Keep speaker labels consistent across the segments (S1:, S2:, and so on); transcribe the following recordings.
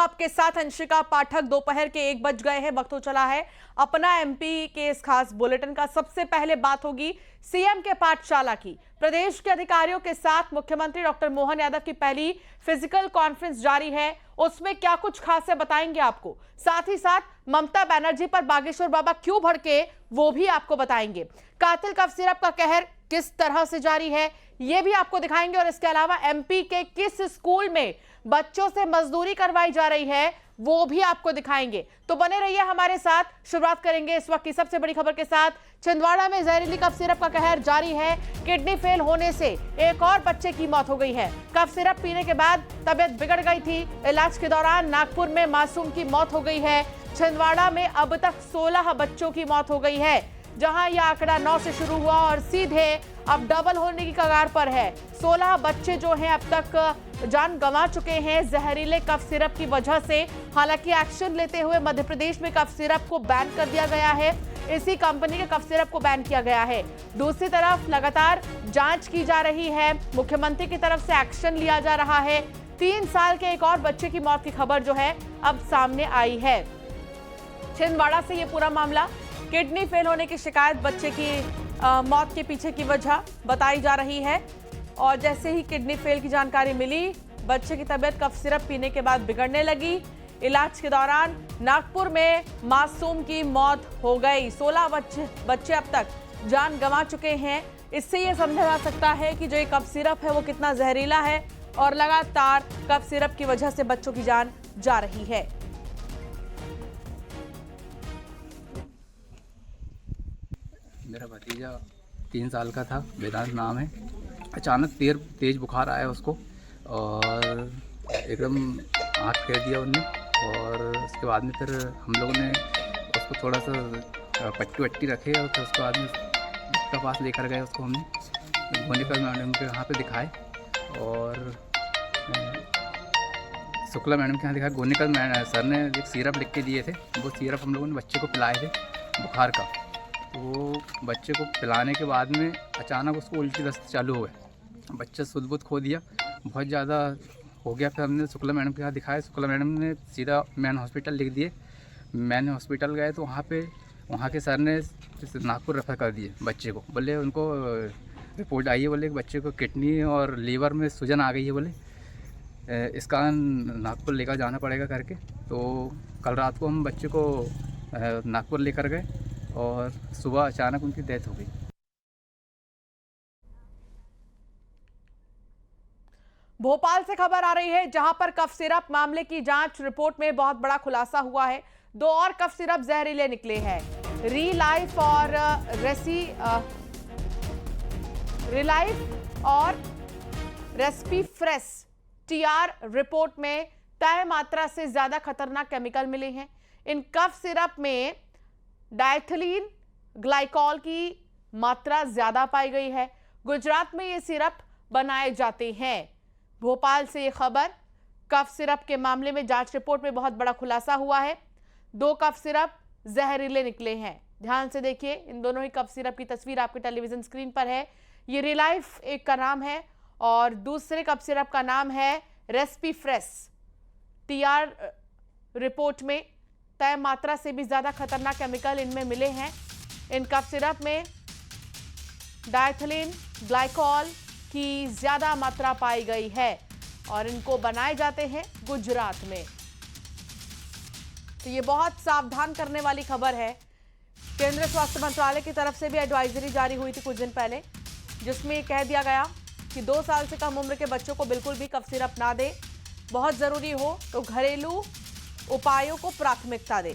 S1: आपके साथ अंशिका पाठक। दोपहर के 1 बज गए हैं, वक्त हो चला है अपना एमपी के इस खास बुलेटिन का। सबसे पहले बात होगी सीएम के पाठशाला की। प्रदेश के अधिकारियों के साथ मुख्यमंत्री डॉक्टर मोहन यादव की पहली फिजिकल कॉन्फ्रेंस जारी है, उसमें क्या कुछ खास है बताएंगे आपको। साथ ही साथ ममता बनर्जी पर बागेश्वर बाबा क्यों भड़के वो भी आपको बताएंगे। कातिल कफ सिरप का कहर किस तरह से जारी है ये भी आपको दिखाएंगे। और इसके अलावा एमपी के किस स्कूल में बच्चों से मजदूरी करवाई जा रही है वो भी आपको दिखाएंगे। तो बने रहिए हमारे साथ। शुरुआत करेंगे इस वक्त की सबसे बड़ी खबर के साथ। छिंदवाड़ा में जहरीली कफ सिरप का कहर जारी है। किडनी फेल होने से एक और बच्चे की मौत हो गई है। कफ सिरप पीने के बाद तबीयत बिगड़ गई थी। इलाज के दौरान नागपुर में मासूम की मौत हो गई है। छिंदवाड़ा में अब तक 16 बच्चों की मौत हो गई है, जहां यह आंकड़ा 9 से शुरू हुआ और सीधे अब डबल होने की कगार पर है। 16 बच्चे जो हैं अब तक जान गंवा चुके हैं जहरीले कफ सिरप की वजह से। हालांकि एक्शन लेते हुए मध्य प्रदेश में कफ सिरप को बैन कर दिया गया है। इसी कंपनी के कफ सिरप को बैन किया गया है। दूसरी तरफ लगातार जांच की जा रही है, मुख्यमंत्री की तरफ से एक्शन लिया जा रहा है। 3 साल के एक और बच्चे की मौत की खबर जो है अब सामने आई है। छिंदवाड़ा से ये पूरा मामला, किडनी फेल होने की शिकायत बच्चे की मौत के पीछे की वजह बताई जा रही है। और जैसे ही किडनी फेल की जानकारी मिली, बच्चे की तबीयत कफ सिरप पीने के बाद बिगड़ने लगी। इलाज के दौरान नागपुर में मासूम की मौत हो गई। 16 बच्चे अब तक जान गंवा चुके हैं। इससे ये समझा जा सकता है कि जो ये कफ सिरप है वो कितना जहरीला है और लगातार कफ सिरप की वजह से बच्चों की जान जा रही है।
S2: मेरा भतीजा 3 साल का था, वेदांत नाम है। अचानक तेज बुखार आया उसको और एकदम आँख फेर दिया उनने। और उसके बाद में फिर हम लोगों ने उसको थोड़ा सा पट्टी वट्टी रखे और फिर उसके बाद में डॉक्टर पास लेकर गए उसको। हमने मोनिका मैडम के यहाँ पे दिखाए और शुक्ला मैडम के यहाँ दिखाया। गोनिका सर ने एक सिरप लिख के दिए थे, वो सिरप हम लोगों ने बच्चे को पिलाए थे बुखार का। तो बच्चे को पिलाने के बाद में अचानक उसको उल्टी दस्त चालू हो गए। बच्चा सुध-बुध खो दिया, बहुत ज़्यादा हो गया। फिर हमने शुक्ला मैडम के यहाँ दिखाया। शुक्ला मैडम ने सीधा मैन हॉस्पिटल लिख दिए। मैन हॉस्पिटल गए तो वहाँ के सर ने नागपुर रेफर कर दिए बच्चे को। बोले उनको रिपोर्ट आई है, बोले बच्चे को किडनी और लीवर में सूजन आ गई है, बोले इस कारण नागपुर लेकर जाना पड़ेगा करके। तो कल रात को हम बच्चे को नागपुर लेकर गए और सुबह अचानक उनकी डेथ हो गई।
S1: भोपाल से खबर आ रही है, जहां पर कफ सिरप मामले की जांच रिपोर्ट में बहुत बड़ा खुलासा हुआ है। 2 और कफ सिरप जहरीले निकले हैं। रिलाइफ और रेस्पीफ्रेस टीआर रिपोर्ट में तय मात्रा से ज्यादा खतरनाक केमिकल मिले हैं। इन कफ सिरप में डायथिलीन ग्लाइकॉल की मात्रा ज्यादा पाई गई है। गुजरात में ये सिरप बनाए जाते हैं। भोपाल से ये खबर। कफ सिरप के मामले में जांच रिपोर्ट में बहुत बड़ा खुलासा हुआ है। 2 कफ सिरप जहरीले निकले हैं। ध्यान से देखिए, इन दोनों ही कफ सिरप की तस्वीर आपके टेलीविजन स्क्रीन पर है। ये रिलाइफ एक का नाम है और दूसरे कफ सिरप का नाम है रेस्पीफ्रेस। टीआर रिपोर्ट में तय मात्रा से भी ज्यादा खतरनाक केमिकल इनमें मिले हैं। इन कफ सिरप में डायथिलीन ग्लाइकॉल की ज्यादा मात्रा पाई गई है और इनको बनाए जाते हैं गुजरात में। तो ये बहुत सावधान करने वाली खबर है। केंद्रीय स्वास्थ्य मंत्रालय की तरफ से भी एडवाइजरी जारी हुई थी कुछ दिन पहले, जिसमें कह दिया गया कि 2 साल से कम उम्र के बच्चों को बिल्कुल भी कफ सिरप ना दे। बहुत जरूरी हो तो घरेलू उपायों को प्राथमिकता दें।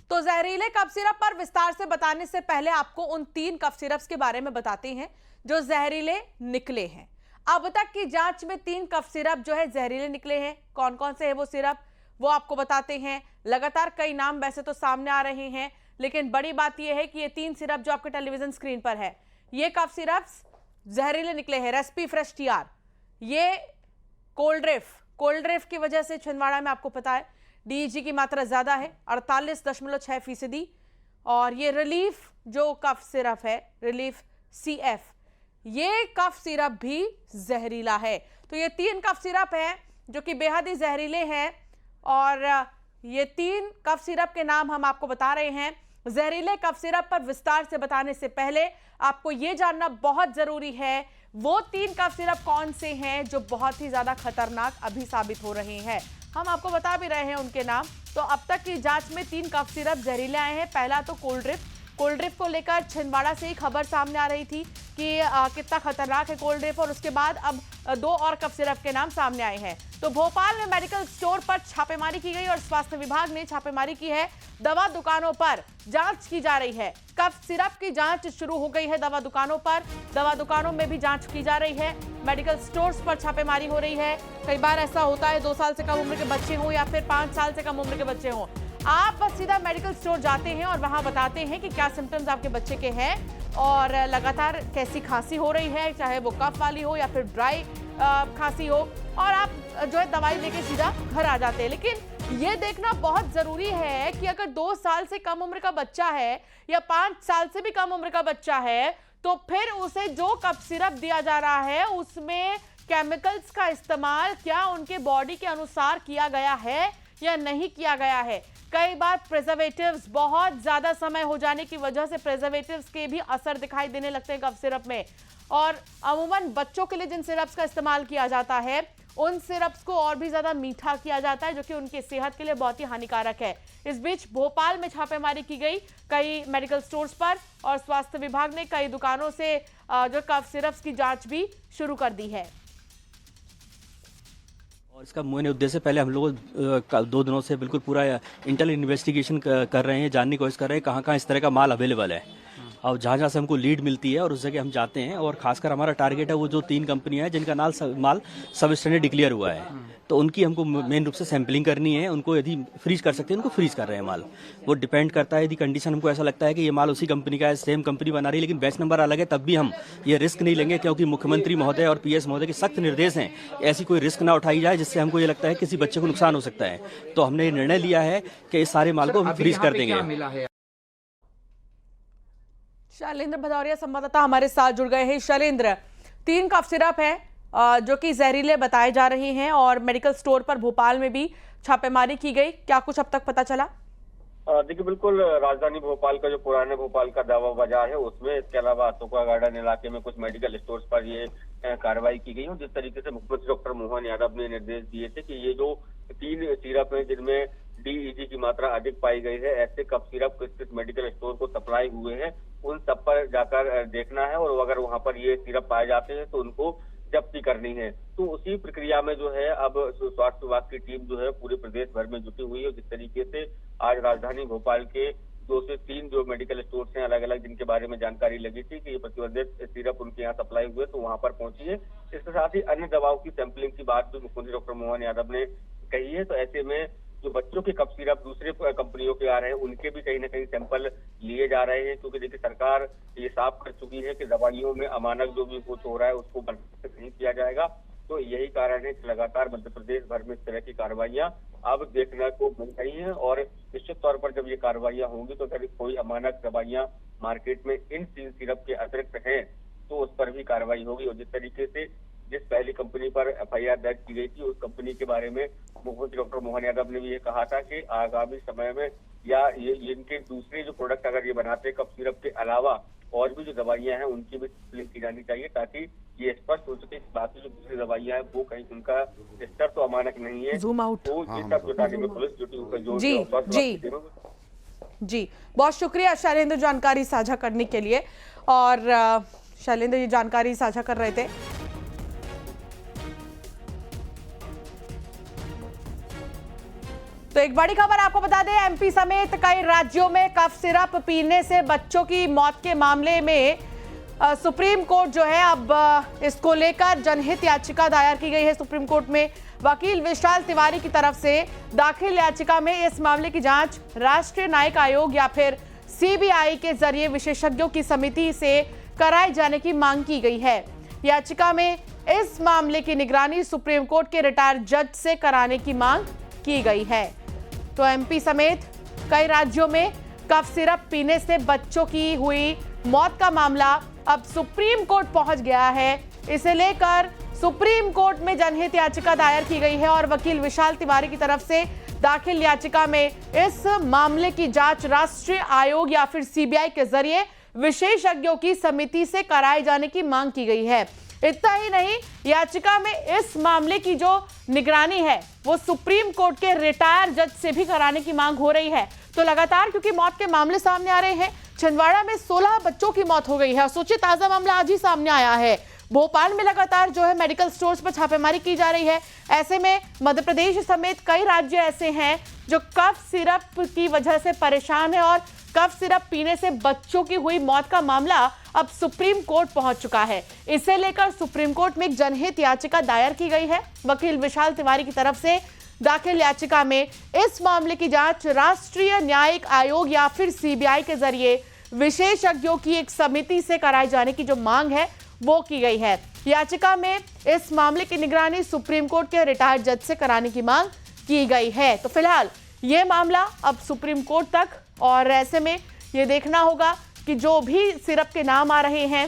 S1: तो जहरीले कफ सिरप पर विस्तार से बताने से पहले आपको उन 3 कफ सिरप्स के बारे में बताते हैं जो जहरीले निकले हैं। अब तक की जांच में 3 कफ सिरप जो है जहरीले निकले हैं। कौन कौन से है वो सिरप, वो आपको बताते हैं। लगातार कई नाम वैसे तो सामने आ रहे हैं, लेकिन बड़ी बात यह है कि ये 3 सिरप जो आपके टेलीविजन स्क्रीन पर है, ये कफ सिरप्स जहरीले निकले हैं। रेस्पीफ्रेस टीआर, ये कोल्ड्रेफ की वजह से छिंदवाड़ा में आपको पता है डीईजी की मात्रा ज्यादा है 48.6%। और ये रिलीफ जो कफ सिरप है, रिलीफ सीएफ, ये कफ सिरप भी जहरीला है। तो ये 3 कफ सिरप हैं जो कि बेहद ही जहरीले हैं और ये 3 कफ सिरप के नाम हम आपको बता रहे हैं। जहरीले कफ सिरप पर विस्तार से बताने से पहले आपको ये जानना बहुत जरूरी है वो 3 कफ सिरप कौन से हैं जो बहुत ही ज्यादा खतरनाक अभी साबित हो रहे हैं। हम आपको बता भी रहे हैं उनके नाम। तो अब तक की जांच में 3 कफ सिरप जहरीले आए हैं। पहला तो कोल्ड ड्रिप को लेकर छिंदवाड़ा से ही खबर सामने आ रही थी कि कितना खतरनाक है कोल्ड ड्रिप, और उसके बाद अब 2 और कफ सिरप के नाम सामने आए हैं। तो भोपाल में मेडिकल स्टोर पर छापेमारी की गई और स्वास्थ्य विभाग ने छापेमारी की है। दवा दुकानों पर जांच की जा रही है। कफ सिरप की जांच शुरू हो गई है दवा दुकानों पर। दवा दुकानों में भी जांच की जा रही है। मेडिकल स्टोर्स पर छापेमारी हो रही है। कई बार ऐसा होता है 2 साल से कम उम्र के बच्चे हों या फिर 5 साल से कम उम्र के बच्चे हों, आप बस सीधा मेडिकल स्टोर जाते हैं और वहां बताते हैं कि क्या सिम्टम्स आपके बच्चे के हैं और लगातार कैसी खांसी हो रही है, चाहे वो कफ वाली हो या फिर ड्राई खांसी हो, और आप जो है दवाई लेके सीधा घर आ जाते हैं। लेकिन ये देखना बहुत जरूरी है कि अगर 2 साल से कम उम्र का बच्चा है या 5 साल से भी कम उम्र का बच्चा है तो फिर उसे जो कफ सिरप दिया जा रहा है उसमें केमिकल्स का इस्तेमाल क्या उनके बॉडी के अनुसार किया गया है या नहीं किया गया है। कई बार प्रिजर्वेटिव्स, बहुत ज्यादा समय हो जाने की वजह से प्रिजर्वेटिव्स के भी असर दिखाई देने लगते हैं कफ सिरप में। और अमूमन बच्चों के लिए जिन सिरप्स का इस्तेमाल किया जाता है उन सिरप्स को और भी ज्यादा मीठा किया जाता है जो कि उनकी सेहत के लिए बहुत ही हानिकारक है। इस बीच भोपाल में छापेमारी की गई कई मेडिकल स्टोर्स पर और स्वास्थ्य विभाग ने कई दुकानों से जो कफ सिरप्स की जांच भी शुरू कर दी है।
S3: और इसका मुख्य उद्देश्य पहले हम लोग 2 दिनों से बिल्कुल पूरा इंटेल इन्वेस्टिगेशन कर रहे हैं, जानने की कोशिश कर रहे हैं कहाँ इस तरह का माल अवेलेबल है और जहाँ से हमको लीड मिलती है और उस जगह हम जाते हैं। और खासकर हमारा टारगेट है वो जो 3 कंपनियां हैं जिनका माल सब स्टैंडर्ड डिक्लेयर हुआ है, तो उनकी हमको मेन रूप से सैंपलिंग करनी है। उनको यदि फ्रीज कर सकते हैं उनको फ्रीज कर रहे हैं माल। वो डिपेंड करता है यदि कंडीशन हमको ऐसा लगता है कि ये माल उसी कंपनी का है, सेम कंपनी बना रही है लेकिन बैच नंबर अलग है, तब भी हम ये रिस्क नहीं लेंगे क्योंकि मुख्यमंत्री महोदय और PS महोदय के सख्त निर्देश हैं ऐसी कोई रिस्क ना उठाई जाए जिससे हमको ये लगता है किसी बच्चे को नुकसान हो सकता है। तो हमने ये निर्णय लिया है कि इस सारे माल को हम फ्रीज कर देंगे।
S1: शैलेंद्र भदौरिया संवाददाता हमारे साथ जुड़ गए हैं। शैलेंद्र, 3 कफ सिरप हैं जो कि जहरीले बताए जा रहे हैं और मेडिकल स्टोर पर भोपाल में भी छापेमारी की गई, क्या कुछ अब तक पता चला?
S4: देखिए, बिल्कुल राजधानी भोपाल का जो पुराने भोपाल का दवा बाजार है उसमें, इसके अलावा अशोका गार्डन इलाके में कुछ मेडिकल स्टोर्स पर ये कार्रवाई की गई है। जिस तरीके से मुख्यमंत्री डॉक्टर मोहन यादव ने निर्देश दिए थे कि ये जो 3 सिरप हैं जिनमें DEG की मात्रा अधिक पाई गई है, ऐसे कफ सिरप किस मेडिकल स्टोर को सप्लाई हुए हैं उन सब पर जाकर देखना है और अगर वहां पर ये सिरप पाए जाते हैं तो उनको जब्ती करनी है। तो उसी प्रक्रिया में जो है अब स्वास्थ्य विभाग की टीम जो है पूरे प्रदेश भर में जुटी हुई है। जिस तरीके से आज राजधानी भोपाल के 2 से 3 जो मेडिकल स्टोर्स हैं अलग अलग, जिनके बारे में जानकारी लगी थी कि ये प्रतिबंधित सिरप उनके यहाँ सप्लाई हुए, तो वहां पर पहुंची है। इसके साथ ही अन्य दवाओं की सैंपलिंग की बात भी मुख्यमंत्री डॉक्टर मोहन यादव ने कही है। तो ऐसे में जो बच्चों के कफ सिरप दूसरे कंपनियों के आ रहे हैं उनके भी कहीं ना कहीं सैंपल लिए जा रहे हैं, क्योंकि देखिए सरकार ये साफ कर चुकी है कि दवाइयों में अमानक जो भी कुछ हो रहा है उसको बर्दाश्त नहीं किया जाएगा। तो यही कारण है कि लगातार मध्य प्रदेश भर में इस तरह की कार्रवाइयां अब देखने को मिल रही हैं और निश्चित तौर पर जब ये कार्रवाइयां होंगी तो अगर कोई अमानक दवाइयां मार्केट में इन 3 सिरप के अतिरिक्त हैं तो उस पर भी कार्रवाई होगी। और जिस तरीके से जिस पहली कंपनी पर FIR दर्ज की गई थी उस कंपनी के बारे में मुख्यमंत्री डॉक्टर मोहन यादव ने भी ये कहा था कि आगामी समय में या ये इनके दूसरे जो प्रोडक्ट अगर ये बनाते कफ सिरप के अलावा और भी जो दवाइयां हैं उनकी भी सैंपलिंग की जानी चाहिए, ताकि ये स्पष्ट हो सके बाकी जो दूसरी दवाइयां हैं वो कहीं उनका स्तर तो अमानक नहीं है।
S1: Zoom out.
S4: तो ये सब जुटाने में पुलिस जुटी हुई
S1: जी, बहुत शुक्रिया शैलेंद्र जानकारी साझा करने के लिए। और शैलेंद्र ये जानकारी साझा कर रहे थे। तो एक बड़ी खबर आपको बता दें, MP समेत कई राज्यों में कफ सिरप पीने से बच्चों की मौत के मामले में सुप्रीम कोर्ट जो है अब इसको लेकर जनहित याचिका दायर की गई है सुप्रीम कोर्ट में। वकील विशाल तिवारी की तरफ से दाखिल याचिका में इस मामले की जांच राष्ट्रीय न्यायिक आयोग या फिर CBI के जरिए विशेषज्ञों की समिति से कराए जाने की मांग की गई है। याचिका में इस मामले की निगरानी सुप्रीम कोर्ट के रिटायर्ड जज से कराने की मांग की गई है। तो MP समेत कई राज्यों में कफ सिरप पीने से बच्चों की हुई मौत का मामला अब सुप्रीम कोर्ट पहुंच गया है। इसे लेकर सुप्रीम कोर्ट में जनहित याचिका दायर की गई है और वकील विशाल तिवारी की तरफ से दाखिल याचिका में इस मामले की जांच राष्ट्रीय आयोग या फिर सीबीआई के जरिए विशेषज्ञों की समिति से कराए जाने की मांग की गई है। इतना ही नहीं, याचिका में इस मामले की जो निगरानी है वो सुप्रीम कोर्ट के रिटायर्ड जज से भी कराने की मांग हो रही है। तो लगातार क्योंकि मौत के मामले सामने आ रहे हैं, छिंदवाड़ा में 16 बच्चों की मौत हो गई है। सोचिए, ताजा मामला आज ही सामने आया है। भोपाल में लगातार जो है मेडिकल स्टोर्स पर छापेमारी की जा रही है। ऐसे में मध्य प्रदेश समेत कई राज्य ऐसे हैं जो कफ सिरप की वजह से परेशान है और कफ सिरप पीने से बच्चों की हुई मौत का मामला अब सुप्रीम कोर्ट पहुंच चुका है। इसे लेकर सुप्रीम कोर्ट में एक जनहित याचिका दायर की गई है। वकील विशाल तिवारी की तरफ से दाखिल याचिका में इस मामले की जांच राष्ट्रीय न्यायिक आयोग या फिर सीबीआई के जरिए विशेषज्ञों की एक समिति से कराए जाने की जो मांग है वो की गई है। याचिका में इस मामले की निगरानी सुप्रीम कोर्ट के रिटायर्ड जज से कराने की मांग की गई है। तो फिलहाल ये मामला अब सुप्रीम कोर्ट तक, और ऐसे में ये देखना होगा कि जो भी सिरप के नाम आ रहे हैं,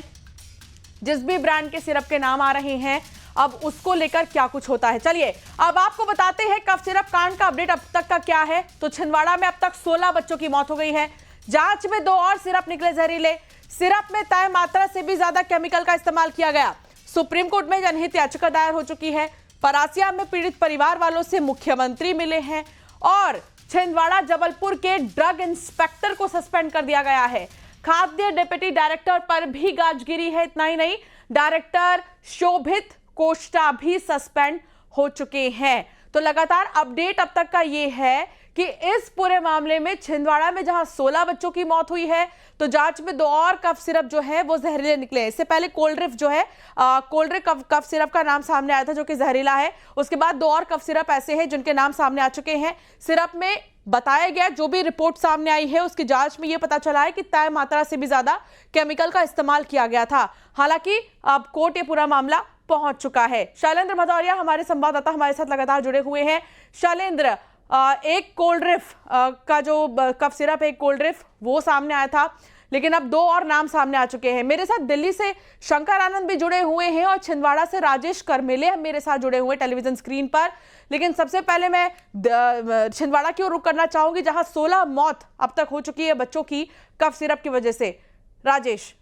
S1: जिस भी ब्रांड के सिरप के नाम आ रहे हैं, अब उसको लेकर क्या कुछ होता है। चलिए अब आपको बताते हैं कफ सिरप कांड का अपडेट अब तक का क्या है। तो छिंदवाड़ा में अब तक 16 बच्चों की मौत हो गई है। जांच में 2 और सिरप निकले जहरीले। सिरप में तय मात्रा से भी ज्यादा केमिकल का इस्तेमाल किया गया। सुप्रीम कोर्ट में जनहित याचिका दायर हो चुकी है। परासिया में पीड़ित परिवार वालों से मुख्यमंत्री मिले हैं और छिंदवाड़ा जबलपुर के ड्रग इंस्पेक्टर को सस्पेंड कर दिया गया है। खाद्य डिप्टी डायरेक्टर पर भी गाज गिरी है। इतना ही नहीं, डायरेक्टर शोभित कोष्टा भी सस्पेंड हो चुके हैं। तो लगातार अपडेट अब तक का ये है कि इस पूरे मामले में छिंदवाड़ा में जहां 16 बच्चों की मौत हुई है, तो जांच में 2 और कफ सिरप जो है वो जहरीले निकले हैं। इससे पहले कोल्ड ड्रिफ्ट जो है, कोल्ड ड्रिंक कफ सिरप का नाम सामने आया था जो कि जहरीला है। उसके बाद 2 और कफ सिरप ऐसे हैं जिनके नाम सामने आ चुके हैं। सिरप में बताया गया, जो भी रिपोर्ट सामने आई है उसकी जांच में यह पता चला है कि तय मात्रा से भी ज्यादा केमिकल का इस्तेमाल किया गया था। हालांकि अब कोर्ट ये पूरा मामला पहुंच चुका है। शैलेंद्र भदौरिया हमारे संवाददाता हमारे साथ लगातार जुड़े हुए हैं। शैलेंद्र, एक कोल्ड ड्रिफ्ट का जो कफ सिरप है, एक कोल्ड ड्रिफ्ट वो सामने आया था, लेकिन अब 2 और नाम सामने आ चुके हैं। मेरे साथ दिल्ली से शंकर आनंद भी जुड़े हुए हैं और छिंदवाड़ा से राजेश करमेले मेरे साथ जुड़े हुए टेलीविजन स्क्रीन पर। लेकिन सबसे पहले मैं छिंदवाड़ा की ओर रुख करना चाहूंगी जहां 16 मौत अब तक हो चुकी है बच्चों की कफ सिरप की वजह से। राजेश,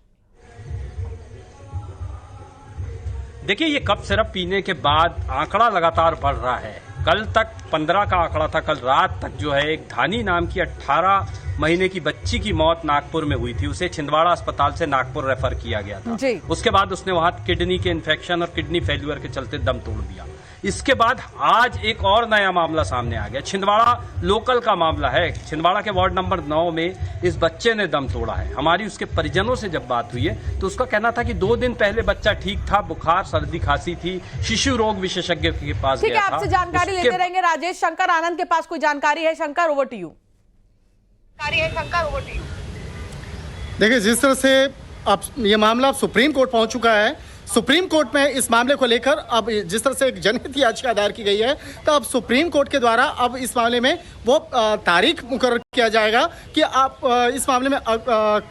S5: देखिए, ये कफ सिरप पीने के बाद आंकड़ा लगातार बढ़ रहा है। कल तक 15 का आंकड़ा था। कल रात तक जो है एक धानी नाम की 18 महीने की बच्ची की मौत नागपुर में हुई थी। उसे छिंदवाड़ा अस्पताल से नागपुर रेफर किया गया था। उसके बाद उसने वहां किडनी के इन्फेक्शन और किडनी फेल्यूर के चलते दम तोड़ दिया। इसके बाद आज एक और नया मामला सामने आ गया। छिंदवाड़ा लोकल का मामला है। छिंदवाड़ा के वार्ड नंबर 9 में इस बच्चे ने दम तोड़ा है। हमारी उसके परिजनों से जब बात हुई है तो उसका कहना था कि 2 दिन पहले बच्चा ठीक था, बुखार सर्दी खांसी थी, शिशु रोग विशेषज्ञ के पास गया था।
S1: आपसे जानकारी लेते रहेंगे। राजेश, शंकर आनंद के पास कोई जानकारी है? Shankar, over to you.
S6: देखिए, जिस तरह से अब ये मामला सुप्रीम कोर्ट पहुंच चुका है, सुप्रीम कोर्ट में इस मामले को लेकर अब जिस तरह से एक जनहित याचिका दायर की गई है, तो अब सुप्रीम कोर्ट के द्वारा अब इस मामले में वो तारीख मुकर्रर किया जाएगा कि आप इस मामले में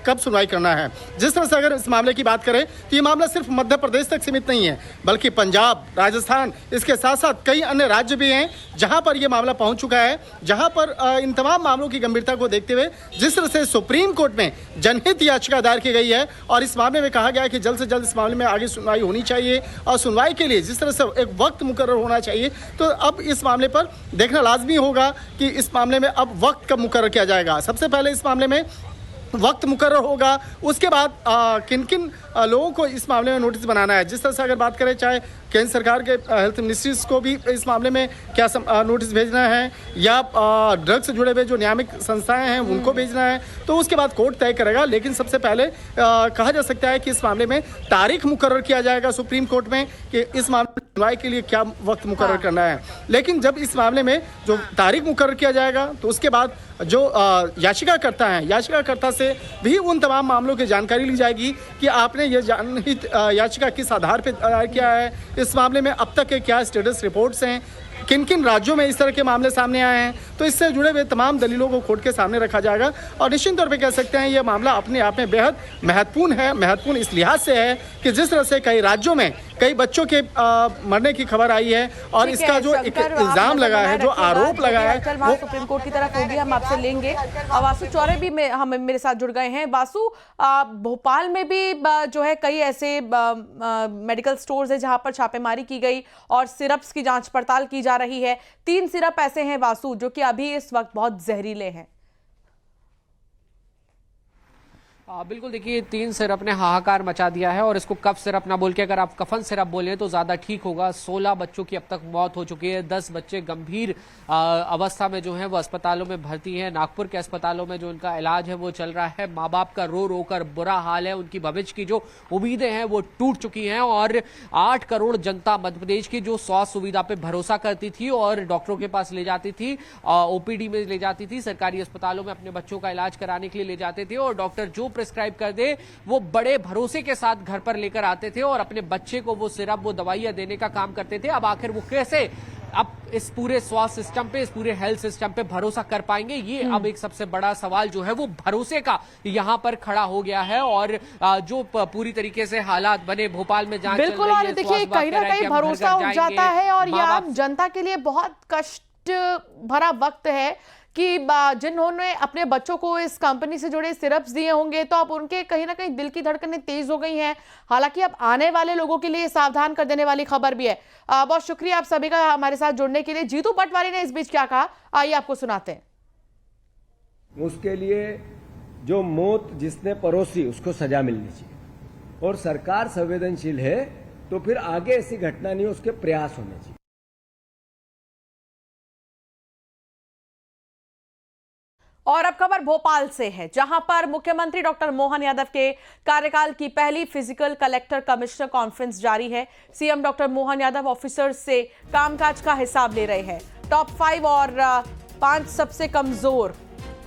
S6: कब सुनवाई करना है। जिस तरह से अगर इस मामले की बात करें तो ये मामला सिर्फ मध्य प्रदेश तक सीमित नहीं है, बल्कि पंजाब, राजस्थान, इसके साथ साथ कई अन्य राज्य भी हैं जहां पर ये मामला पहुंच चुका है। जहां पर इन तमाम मामलों की गंभीरता को देखते हुए जिस तरह से सुप्रीम कोर्ट में जनहित याचिका दायर की गई है और इस मामले में कहा गया है कि जल्द से जल्द इस मामले में आगे सुनवाई होनी चाहिए और सुनवाई के लिए जिस तरह से एक वक्त मुकर्रर होना चाहिए, तो अब इस मामले पर देखना लाजमी होगा कि इस मामले में अब वक्त कब मुकर्रर किया जाएगा। सबसे पहले इस मामले में वक्त मुकर्रर होगा, उसके बाद किन किन लोगों को इस मामले में नोटिस बनाना है। जिस तरह से अगर बात करें, चाहे केंद्र सरकार के हेल्थ मिनिस्ट्रीज को भी इस मामले में क्या नोटिस भेजना है या ड्रग्स से जुड़े हुए जो नियामक संस्थाएं हैं उनको भेजना है, तो उसके बाद कोर्ट तय करेगा। लेकिन सबसे पहले कहा जा सकता है कि इस मामले में तारीख मुकर्रर किया जाएगा सुप्रीम कोर्ट में कि इस मामले में सुनवाई के लिए क्या वक्त मुकर्रर करना है। लेकिन जब इस मामले में जो तारीख मुकर्रर किया जाएगा तो उसके बाद जो याचिकाकर्ता हैं, याचिकाकर्ता से भी उन तमाम मामलों की जानकारी ली जाएगी कि आपने ये जनहित याचिका किस आधार पर दायर किया है, इस मामले में अब तक के क्या स्टेटस रिपोर्ट्स हैं, किन किन राज्यों में इस तरह के मामले सामने आए हैं, तो इससे जुड़े हुए तमाम दलीलों को कोर्ट के सामने रखा जाएगा। और निश्चित तौर पे कह सकते हैं ये मामला अपने आप में बेहद महत्वपूर्ण है। महत्वपूर्ण इस लिहाज से है कि जिस तरह से कई राज्यों में कई बच्चों के मरने की खबर आई है और इसका जो एक इल्जाम लगा है, जो आरोप लगा है, वो
S1: सुप्रीम कोर्ट की तरफ होगी। हम आपसे लेंगे। वासु चौरे भी हम मेरे साथ जुड़ गए हैं। वासु, भोपाल में भी जो है कई ऐसे मेडिकल स्टोर्स है जहां पर छापेमारी की गई और सिरप्स की जांच पड़ताल की जा रही है। 3 सिरप ऐसे हैं वासु जो कि अभी इस वक्त बहुत जहरीले हैं।
S7: बिल्कुल, देखिए 3 सिरप ने हाहाकार मचा दिया है और इसको कफ सिरप ना बोल के अगर आप कफन सिरप बोलें तो ज़्यादा ठीक होगा। 16 बच्चों की अब तक मौत हो चुकी है। 10 बच्चे गंभीर अवस्था में जो हैं वो अस्पतालों में भर्ती हैं। नागपुर के अस्पतालों में जो उनका इलाज है वो चल रहा है। माँ बाप का रो रो कर बुरा हाल है। उनकी भविष्य की जो उम्मीदें हैं वो टूट चुकी हैं और 8 करोड़ जनता मध्य प्रदेश की जो स्वास्थ्य सुविधा पे भरोसा करती थी और डॉक्टरों के पास ले जाती थी, ओपीडी में ले जाती थी, सरकारी अस्पतालों में अपने बच्चों का इलाज कराने के लिए ले जाते थे और डॉक्टर जो प्रिस्क्राइब कर दे वो बड़े भरोसे के साथ घर पर लेकर आते थे और अपने बच्चे को वो सिरप, वो दवाइयां देने का काम करते थे। अब आखिर वो कैसे अब इस पूरे स्वास्थ्य सिस्टम पे, इस पूरे हेल्थ सिस्टम पे भरोसा कर पाएंगे, ये अब एक सबसे बड़ा सवाल जो है वो भरोसे का यहां पर खड़ा हो गया है। और जो पूरी तरीके से हालात बने भोपाल में जांच
S1: बिल्कुल, और देखिए कहीं ना कहीं भरोसा उठ जाता है और ये आम जनता के लिए बहुत कष्ट भरा वक्त है कि जिन्होंने अपने बच्चों को इस कंपनी से जुड़े सिरप्स दिए होंगे तो अब उनके कहीं ना कहीं दिल की धड़कनें तेज हो गई हैं। हालांकि अब आने वाले लोगों के लिए सावधान कर देने वाली खबर भी है। बहुत शुक्रिया आप सभी का हमारे साथ जुड़ने के लिए। जीतू पटवारी ने इस बीच क्या कहा, आइए आपको सुनाते हैं।
S8: उसके लिए जो मौत जिसने परोसी उसको सजा मिलनी चाहिए और सरकार संवेदनशील है तो फिर आगे ऐसी घटना नहीं, उसके प्रयास होने चाहिए।
S1: और अब खबर भोपाल से है जहां पर मुख्यमंत्री डॉक्टर मोहन यादव के कार्यकाल की पहली फिजिकल कलेक्टर कमिश्नर कॉन्फ्रेंस जारी है। CM doctor Mohan Yadav officers से कामकाज का हिसाब ले रहे हैं। टॉप 5 और 5 सबसे कमजोर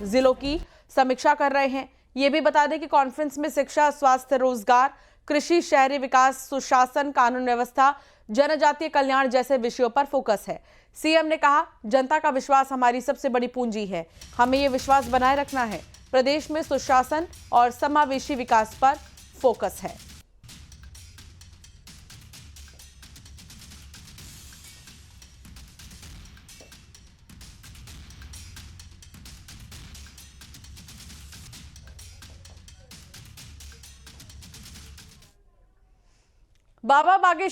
S1: जिलों की समीक्षा कर रहे हैं। ये भी बता दें कि कॉन्फ्रेंस में शिक्षा, स्वास्थ्य, रोजगार, कृषि, शहरी विकास, सुशासन, कानून व्यवस्था, जनजातीय कल्याण जैसे विषयों पर फोकस है। सीएम ने कहा, जनता का विश्वास हमारी सबसे बड़ी पूंजी है, हमें यह विश्वास बनाए रखना है। प्रदेश में सुशासन और समावेशी विकास पर फोकस है। बाबा बागेश्वर